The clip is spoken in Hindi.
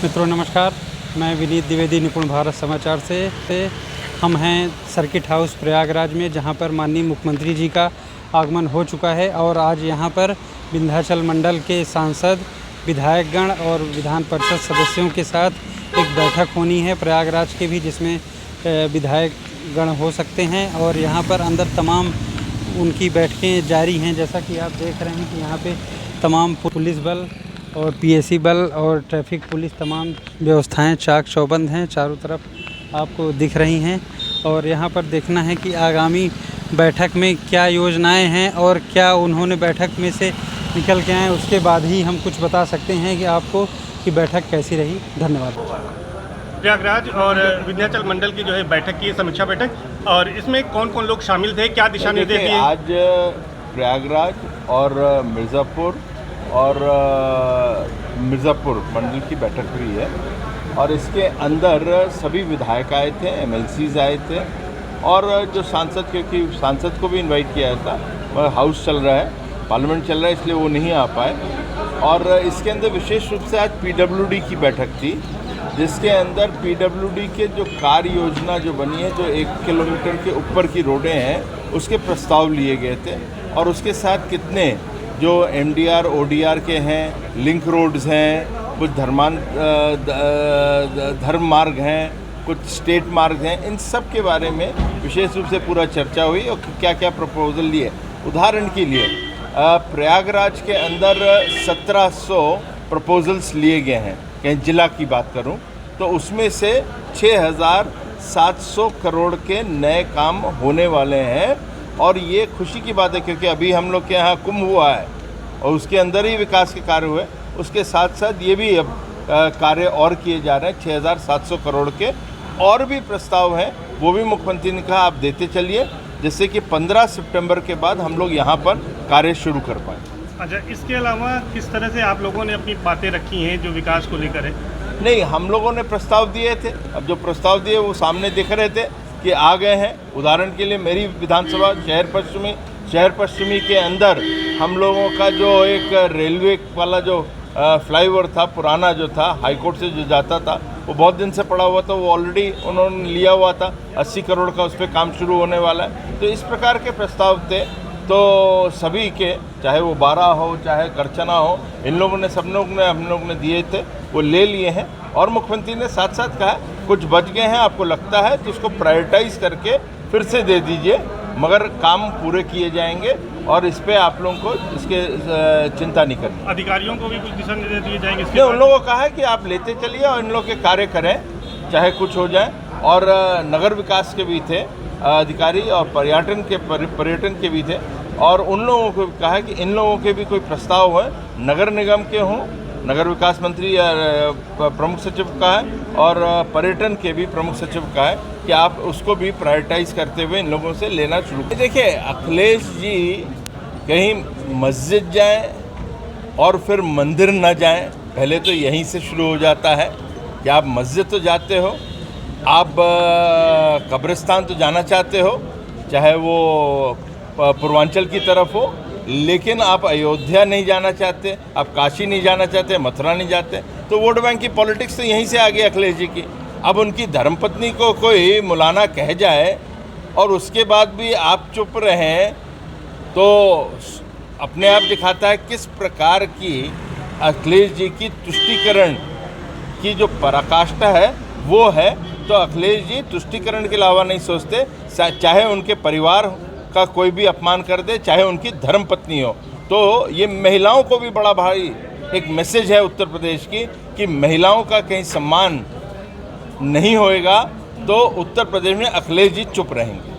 मित्रों नमस्कार, मैं विनीत द्विवेदी निपुण भारत समाचार से हम हैं सर्किट हाउस प्रयागराज में, जहां पर माननीय मुख्यमंत्री जी का आगमन हो चुका है और आज यहां पर विंध्याचल मंडल के सांसद, विधायकगण और विधान परिषद सदस्यों के साथ एक बैठक होनी है प्रयागराज के भी, जिसमें विधायकगण हो सकते हैं और यहां पर अंदर तमाम उनकी बैठकें जारी हैं। जैसा कि आप देख रहे हैं कि यहाँ पे तमाम पुलिस बल और पीएसी बल और ट्रैफिक पुलिस तमाम व्यवस्थाएं चाक चौबंद हैं, चारों तरफ आपको दिख रही हैं। और यहाँ पर देखना है कि आगामी बैठक में क्या योजनाएं हैं और क्या उन्होंने बैठक में से निकल के आए, उसके बाद ही हम कुछ बता सकते हैं कि आपको कि बैठक कैसी रही। धन्यवाद। प्रयागराज और विंध्याचल मंडल की जो है बैठक की समीक्षा बैठक, और इसमें कौन कौन लोग शामिल थे, क्या दिशा निर्देश दिए? आज प्रयागराज और मिर्ज़ापुर मंडल की बैठक हुई है और इसके अंदर सभी विधायक आए थे, एमएलसीज आए थे और जो सांसद, क्योंकि सांसद को भी इनवाइट किया था, वह हाउस चल रहा है, पार्लियामेंट चल रहा है, इसलिए वो नहीं आ पाए। और इसके अंदर विशेष रूप से आज पीडब्ल्यूडी की बैठक थी, जिसके अंदर पीडब्ल्यूडी के जो कार्य योजना जो बनी है, जो 1 किलोमीटर के ऊपर की रोडें हैं, उसके प्रस्ताव लिए गए थे और उसके साथ कितने जो एमडीआर ओडीआर के हैं, लिंक रोड्स हैं, कुछ धर्म मार्ग हैं, कुछ स्टेट मार्ग हैं, इन सब के बारे में विशेष रूप से पूरा चर्चा हुई और क्या क्या प्रपोजल लिए। उदाहरण के लिए प्रयागराज के अंदर 1700 प्रपोजल्स लिए गए हैं। कहीं जिला की बात करूं तो उसमें से 6700 करोड़ के नए काम होने वाले हैं और ये खुशी की बात है, क्योंकि अभी हम लोग के यहाँ कुंभ हुआ है और उसके अंदर ही विकास के कार्य हुए, उसके साथ साथ ये भी अब कार्य और किए जा रहे हैं। 6700 करोड़ के और भी प्रस्ताव हैं, वो भी मुख्यमंत्री ने कहा आप देते चलिए, जिससे कि 15 सितंबर के बाद हम लोग यहाँ पर कार्य शुरू कर पाएँ। अच्छा, इसके अलावा किस तरह से आप लोगों ने अपनी बातें रखी हैं जो विकास को लेकर है? नहीं, हम लोगों ने प्रस्ताव दिए थे, अब जो प्रस्ताव दिए वो सामने दिख रहे थे कि आ गए हैं। उदाहरण के लिए मेरी विधानसभा शहर पश्चिमी के अंदर हम लोगों का जो एक रेलवे वाला जो फ्लाईओवर था, पुराना जो था, हाईकोर्ट से जो जाता था, वो बहुत दिन से पड़ा हुआ था, वो ऑलरेडी उन्होंने लिया हुआ था, 80 करोड़ का उस पर काम शुरू होने वाला है। तो इस प्रकार के प्रस्ताव थे, तो सभी के, चाहे वो 12 हो चाहे करचना हो, इन लोगों ने, हम लोग ने दिए थे, वो ले लिए हैं। और मुख्यमंत्री ने साथ साथ कहा कुछ बच गए हैं, आपको लगता है तो उसको प्रायोरिटाइज करके फिर से दे दीजिए, मगर काम पूरे किए जाएंगे और इस पे आप लोगों को इसके चिंता नहीं करनी। अधिकारियों को भी कुछ दिशा निर्देश दिए जाएंगे? नहीं, उन लोगों को कहा है कि आप लेते चलिए और इन लोगों के कार्य करें, चाहे कुछ हो जाए। और नगर विकास के भी थे अधिकारी और पर्यटन के भी थे, और उन लोगों को कहा है कि इन लोगों के भी कोई प्रस्ताव है, नगर निगम के हों, नगर विकास मंत्री या प्रमुख सचिव का है और पर्यटन के भी प्रमुख सचिव का है कि आप उसको भी प्रायोरिटाइज करते हुए इन लोगों से लेना शुरू करें। देखिए, अखिलेश जी कहीं मस्जिद जाएं और फिर मंदिर न जाएं, पहले तो यहीं से शुरू हो जाता है कि आप मस्जिद तो जाते हो, आप कब्रिस्तान तो जाना चाहते हो, चाहे वो पूर्वांचल की तरफ हो, लेकिन आप अयोध्या नहीं जाना चाहते, आप काशी नहीं जाना चाहते, मथुरा नहीं जाते। तो वोट बैंक की पॉलिटिक्स तो यहीं से आ गई अखिलेश जी की। अब उनकी धर्मपत्नी को कोई मौलाना कह जाए और उसके बाद भी आप चुप रहें, तो अपने आप दिखाता है किस प्रकार की अखिलेश जी की तुष्टीकरण की जो पराकाष्ठा है वो है। तो अखिलेश जी तुष्टीकरण के अलावा नहीं सोचते, चाहे उनके परिवार का कोई भी अपमान कर दे, चाहे उनकी धर्मपत्नी हो। तो ये महिलाओं को भी बड़ा भारी एक मैसेज है उत्तर प्रदेश की कि महिलाओं का कहीं सम्मान नहीं होएगा तो उत्तर प्रदेश में अखिलेश जी चुप रहेंगे।